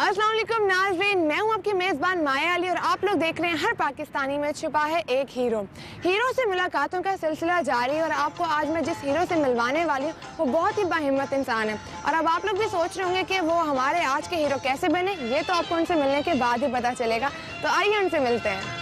अस्सलाम वालेकुम नाज़रीन, मैं हूं आपकी मेज़बान माया अली और आप लोग देख रहे हैं हर पाकिस्तानी में छुपा है एक हीरो। हीरो से मुलाकातों का सिलसिला जारी है और आपको आज मैं जिस हीरो से मिलवाने वाली हूं वो बहुत ही बाहिम्मत इंसान है। और अब आप लोग भी सोच रहे होंगे कि वो हमारे आज के हीरो कैसे बने, ये तो आपको उनसे मिलने के बाद ही पता चलेगा। तो आइए उनसे मिलते हैं।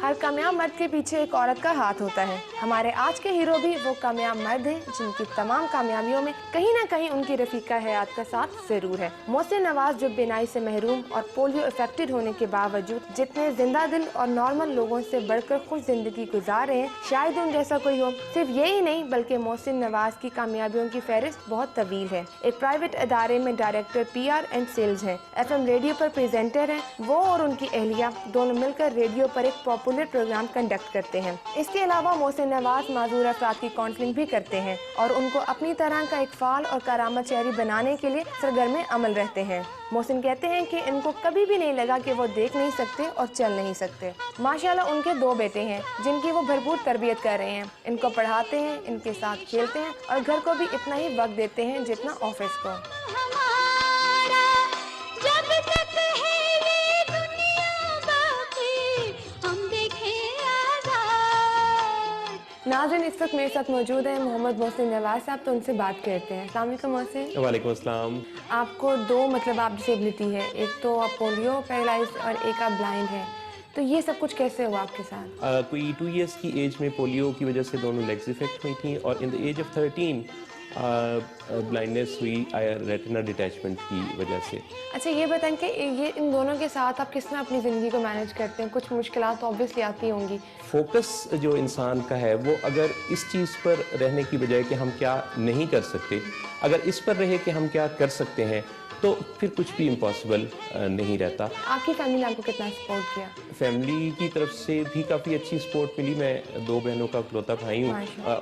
हर कामयाब मर्द के पीछे एक औरत का हाथ होता है। हमारे आज के हीरो भी वो कामयाब मर्द हैं जिनकी तमाम कामयाबियों में कहीं ना कहीं उनकी रफीका हयात का साथ जरूर है। मोहसिन नवाज जो बीनाई से महरूम और पोलियो अफेक्टेड होने के बावजूद जितने जिंदा दिल और नॉर्मल लोगों से बढ़कर खुश जिंदगी गुजार रहे हैं, शायद उन जैसा कोई हो। सिर्फ यही नहीं बल्कि मोहसिन नवाज की कामयाबियों की फहरिस्त बहुत तवील है। एक प्राइवेट अदारे में डायरेक्टर PR एंड सेल्स है, FM रेडियो पर प्रेजेंटर है। वो और उनकी अहलिया दोनों मिलकर रेडियो पर एक पॉपुलर प्रोग्राम कंडक्ट करते हैं। इसके अलावा मोहसिन नवाज माजूर अफराद की काउंसलिंग भी करते हैं और उनको अपनी तरह का एक फाल और करामत शहरी बनाने के लिए सरगर्म अमल रहते हैं। मोहसिन कहते हैं कि इनको कभी भी नहीं लगा कि वो देख नहीं सकते और चल नहीं सकते। माशाल्लाह उनके 2 बेटे हैं जिनकी वो भरपूर तरबियत कर रहे हैं। इनको पढ़ाते हैं, इनके साथ खेलते हैं और घर को भी इतना ही वक्त देते हैं जितना ऑफिस को। नाज़रीन, इस वक्त मेरे साथ मौजूद है मोहम्मद मोहसिन नवाज साहब, तो उनसे बात करते हैं। अस्सलाम वालेकुम मोहसिन। वालेकुम अस्सलाम। आपको 2 आप डिसेबिलिटी है, एक तो आप पोलियो पैरालाइज और एक आप ब्लाइंड हैं, तो ये सब कुछ कैसे हुआ आपके साथ? कोई 2 इयर्स की एज में पोलियो की वजह से दोनों लेग्स इफेक्ट हुई थी और in the age of 13 blindness हुई रेटिना डिटैचमेंट की वजह से। अच्छा, ये बताएं कि ये इन दोनों के साथ आप किस तरह अपनी ज़िंदगी को मैनेज करते हैं? कुछ मुश्किलात तो ऑब्वियसली आती होंगी। फोकस जो इंसान का है वो अगर इस चीज़ पर रहने की बजाय कि हम क्या नहीं कर सकते, अगर इस पर रहे कि हम क्या कर सकते हैं, तो फिर कुछ भी इम्पॉसिबल नहीं रहता। आपकी फैमिली ने आपको कितना सपोर्ट किया? फैमिली की तरफ से भी काफ़ी अच्छी सपोर्ट मिली। मैं 2 बहनों का इकलौता भाई हूँ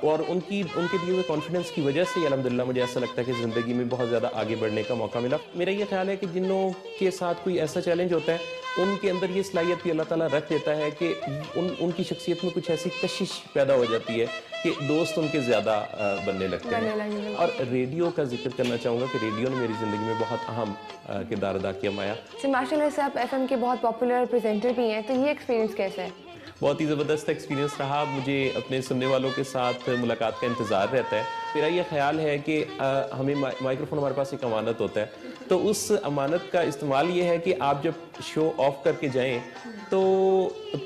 और उनके दिए हुए कॉन्फिडेंस की वजह से अल्हम्दुलिल्लाह मुझे ऐसा लगता है कि ज़िंदगी में बहुत ज़्यादा आगे बढ़ने का मौका मिला। मेरा ये ख्याल है कि जिनों के साथ कोई ऐसा चैलेंज होता है उनके अंदर ये सलाहियत भी अल्लाह ताला रख देता है कि उनकी शख्सियत में कुछ ऐसी कशिश पैदा हो जाती है कि दोस्त उनके ज़्यादा बनने लगते हैं। और रेडियो का जिक्र करना चाहूँगा कि रेडियो ने मेरी ज़िंदगी में बहुत अहम किरदार अदा किया। माया, माशाल्लाह से आप FM के बहुत पॉपुलर प्रेजेंटर भी हैं, तो ये एक्सपीरियंस कैसा है? बहुत ही ज़बरदस्त एक्सपीरियंस रहा। मुझे अपने सुनने वालों के साथ मुलाकात का इंतज़ार रहता है। मेरा ये ख्याल है कि हमें माइक्रोफोन हमारे पास एक अमानत होता है, तो उस अमानत का इस्तेमाल ये है कि आप जब शो ऑफ करके जाएं तो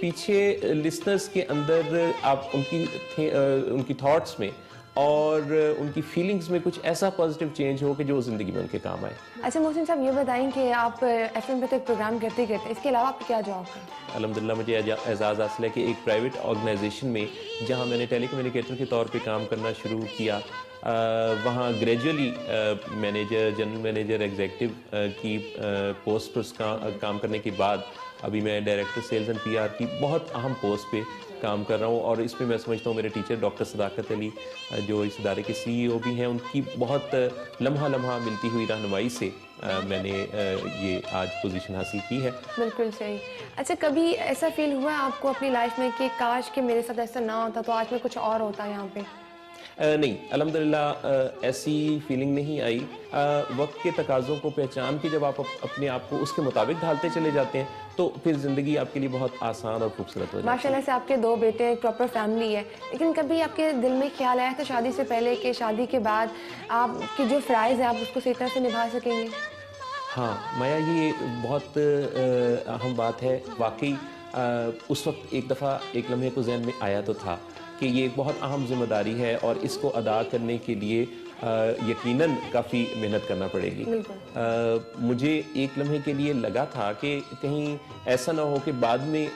पीछे लिसनर्स के अंदर आप उनकी थॉट्स में और उनकी फीलिंग्स में कुछ ऐसा पॉजिटिव चेंज हो कि जो ज़िंदगी में उनके काम आए। अच्छा मोहसिन साहब, ये बताएं कि आप FM पे तो एक प्रोग्राम करते इसके अलावा आप क्या जॉब है? अल्हम्दुलिल्लाह मुझे एजाज़ हासिल है कि एक प्राइवेट ऑर्गेनाइजेशन में जहां मैंने टेलीकम्युनिकेटर के तौर पे काम करना शुरू किया, वहाँ gradually manager, general manager, executive की पोस्ट पर काम करने के बाद अभी मैं डायरेक्टर सेल्स एंड PR की बहुत अहम पोस्ट पे काम कर रहा हूँ। और इसमें मैं समझता हूँ मेरे टीचर डॉक्टर सदाकत अली जो इस इदारे के CEO भी हैं, उनकी बहुत लम्हा मिलती हुई रहनुमाई से मैंने ये आज पोजीशन हासिल की है। बिल्कुल सही। अच्छा, कभी ऐसा फील हुआ आपको अपनी लाइफ में कि काश कि मेरे साथ ऐसा ना होता तो आज में कुछ और होता यहाँ पे? नहीं, अल्हम्दुलिल्लाह ऐसी फीलिंग नहीं आई। वक्त के तकाज़ों को पहचान के जब आप अपने आप को उसके मुताबिक ढालते चले जाते हैं तो फिर ज़िंदगी आपके लिए बहुत आसान और खूबसूरत हो जाती है। माशाल्लाह से आपके 2 बेटे, एक प्रॉपर फैमिली है, लेकिन कभी आपके दिल में ख्याल आया था शादी से पहले कि शादी के बाद आपकी जो फ़राइज़ है आप उसको सही तरह से निभा सकेंगे? हाँ माया, ये बहुत अहम बात है। वाकई उस वक्त एक दफ़ा एक लम्हे को जहन में आया तो था कि ये एक बहुत अहम जिम्मेदारी है और इसको अदा करने के लिए यकीनन काफ़ी मेहनत करना पड़ेगी। मुझे एक लम्हे के लिए लगा था कि कहीं ऐसा ना हो कि बाद में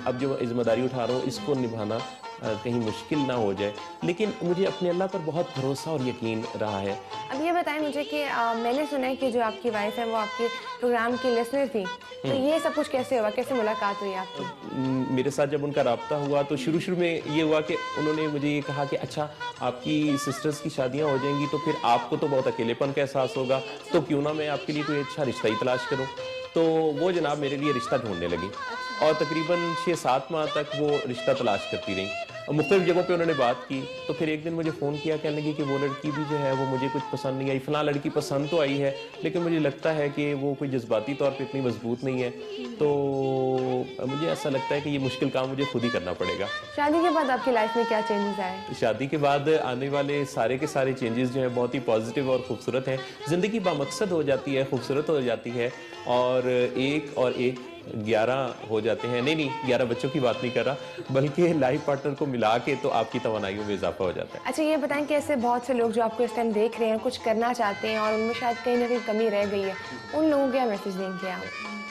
अब जो जिम्मेदारी उठा रहा हूँ इसको निभाना कहीं मुश्किल ना हो जाए, लेकिन मुझे अपने अल्लाह पर बहुत भरोसा और यकीन रहा है। अब ये बताएं मुझे कि मैंने सुना है कि जो आपकी वाइफ है वो आपके प्रोग्राम की लिसनर थी, तो ये सब कुछ कैसे हुआ, कैसे मुलाकात हुई आपकी? मेरे साथ जब उनका राब्ता हुआ तो शुरू में ये हुआ कि उन्होंने मुझे ये कहा कि अच्छा, आपकी सिस्टर्स की शादियां हो जाएंगी तो फिर आपको तो बहुत अकेलेपन का एहसास होगा, तो क्यों ना मैं आपके लिए कोई अच्छा रिश्ता ही तलाश करूं। तो वो जनाब मेरे लिए रिश्ता ढूंढने लगी और तकरीबन 6-7 माह तक वो रिश्ता तलाश करती रही और मुख्तलिफ जगहों पे उन्होंने बात की। तो फिर एक दिन मुझे फ़ोन किया, कहने लगी कि वो लड़की भी जो है वो मुझे कुछ पसंद नहीं आई, फ़लाँ लड़की पसंद तो आई है लेकिन मुझे लगता है कि वो कोई जज्बाती तौर पे इतनी मजबूत नहीं है, तो मुझे ऐसा लगता है कि ये मुश्किल काम मुझे खुद ही करना पड़ेगा। शादी के बाद आपकी लाइफ में क्या चेंजेस आए? शादी के बाद आने वाले सारे के सारे चेंजेस जो हैं बहुत ही पॉजिटिव और खूबसूरत हैं। ज़िंदगी बामकसद हो जाती है, खूबसूरत हो जाती है और एक 11 हो जाते हैं। नहीं 11 बच्चों की बात नहीं कर रहा, बल्कि लाइफ पार्टनर को मिला के तो आपकी तवानाइयों में इजाफा हो जाता है। अच्छा ये बताएं कि ऐसे बहुत से लोग जो आपको इस टाइम देख रहे हैं, कुछ करना चाहते हैं और उनमें शायद कहीं ना कहीं कमी रह गई है, उन लोगों को क्या मैसेज देंगे आप?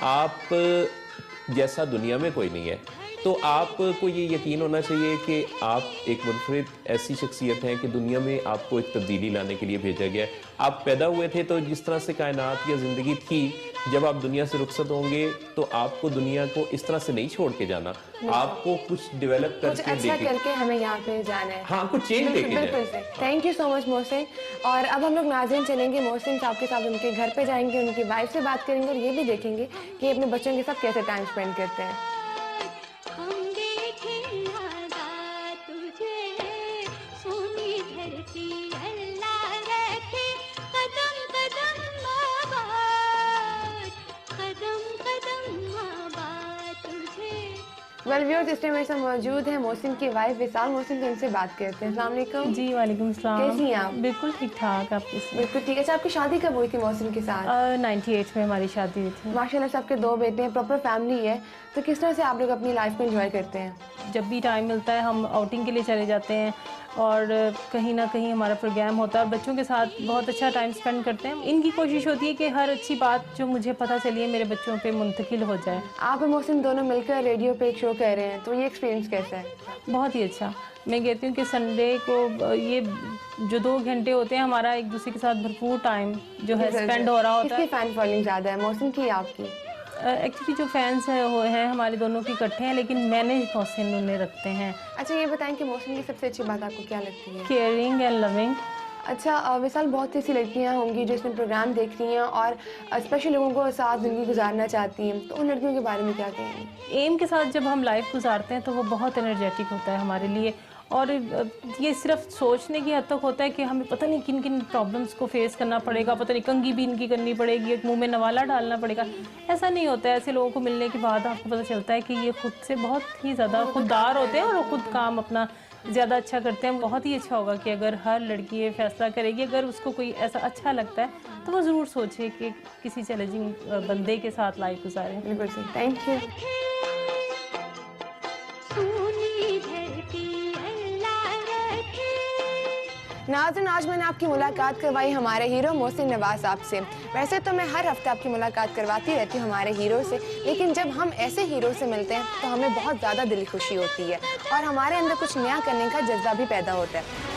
आप जैसा दुनिया में कोई नहीं है, तो आपको ये यकीन होना चाहिए कि आप एक मुनफरिद ऐसी शख्सियत हैं कि दुनिया में आपको एक तब्दीली लाने के लिए भेजा गया है। आप पैदा हुए थे तो जिस तरह से कायनात या ज़िंदगी थी, जब आप दुनिया से रुखसत होंगे तो आपको दुनिया को इस तरह से नहीं छोड़ के जाना, आपको कुछ डेवलप कुछ करके अच्छा करके हमें यहाँ पे जाना है। हाँ, कुछ चेंज लेके बिल्कुल जाए। से। Thank you so much Mohsin. और अब हम लोग नाज़रीन चलेंगे मोहसिन साहब के साथ, उनके घर पे जाएंगे, उनकी वाइफ से बात करेंगे और ये भी देखेंगे कि अपने बच्चों के साथ कैसे टाइम स्पेंड करते हैं। वेल व्यूअर्स, इस टाइम मेरे साथ मौजूद है मोहसिन की वाइफ विसाल मोहसिन, तो इनसे बात करते हैं। अस्सलाम वालेकुम। जी वालेकुम सलाम। कैसी हैं आप? बिल्कुल ठीक ठाक। आप बिल्कुल ठीक है। अच्छा आपकी शादी कब हुई थी मोहसिन के साथ? 98 में हमारी शादी हुई थी। माशाल्लाह से आपके 2 बेटे हैं, प्रॉपर फैमिली है, तो किस तरह से आप लोग अपनी लाइफ में एंजॉय करते हैं? जब भी टाइम मिलता है हम आउटिंग के लिए चले जाते हैं और कहीं ना कहीं हमारा प्रोग्राम होता है और बच्चों के साथ बहुत अच्छा टाइम स्पेंड करते हैं। इनकी कोशिश होती है कि हर अच्छी बात जो मुझे पता चली है मेरे बच्चों पे मुंतकिल हो जाए। आप और मोहसिन दोनों मिलकर रेडियो पे एक शो कर रहे हैं, तो ये एक्सपीरियंस कैसा है? बहुत ही अच्छा। मैं कहती हूँ कि संडे को ये जो 2 घंटे होते हैं हमारा एक दूसरे के साथ भरपूर टाइम जो है स्पेंड हो रहा होता है। किसकी फैन फॉलोइंग ज़्यादा है, मोहसिन की या आपकी? एक्चुअली जो फैंस है वो हैं हमारे दोनों की इकट्ठे हैं, लेकिन मैनेज मोहसिन उन्हें रखते हैं। अच्छा ये बताएं कि मोहसिन की सबसे अच्छी बात आपको क्या लगती है? Caring and loving. अच्छा विशाल, बहुत सी लड़कियां होंगी जो इसमें प्रोग्राम देख रही हैं और स्पेशल लोगों को साथ ज़िंदगी गुजारना चाहती हैं, तो उन लड़कियों के बारे में क्या कहेंगे? एम के साथ जब हम लाइफ गुजारते हैं तो वो बहुत एनर्जेटिक होता है हमारे लिए, और ये सिर्फ सोचने की हद तक होता है कि हमें पता नहीं किन किन प्रॉब्लम्स को फेस करना पड़ेगा, पता नहीं कंघी भी इनकी करनी पड़ेगी, एक मुंह में नवाला डालना पड़ेगा। ऐसा नहीं होता है। ऐसे लोगों को मिलने के बाद आपको पता चलता है कि ये खुद से बहुत ही ज़्यादा खुददार होते हैं और वो खुद काम अपना ज़्यादा अच्छा करते हैं। बहुत ही अच्छा होगा कि अगर हर लड़की ये फैसला करेगी, अगर उसको कोई ऐसा अच्छा लगता है तो वो ज़रूर सोचे कि किसी चैलेंजिंग बंदे के साथ लाइफ गुजारे। बिल्कुल सही, थैंक यू। नाज़रीन, आज मैंने आपकी मुलाकात करवाई हमारे हीरो मोहसिन नवाज साहब से। वैसे तो मैं हर हफ्ते आपकी मुलाकात करवाती रहती हूँ हमारे हीरो से, लेकिन जब हम ऐसे हीरो से मिलते हैं तो हमें बहुत ज़्यादा दिल खुशी होती है और हमारे अंदर कुछ नया करने का जज्बा भी पैदा होता है।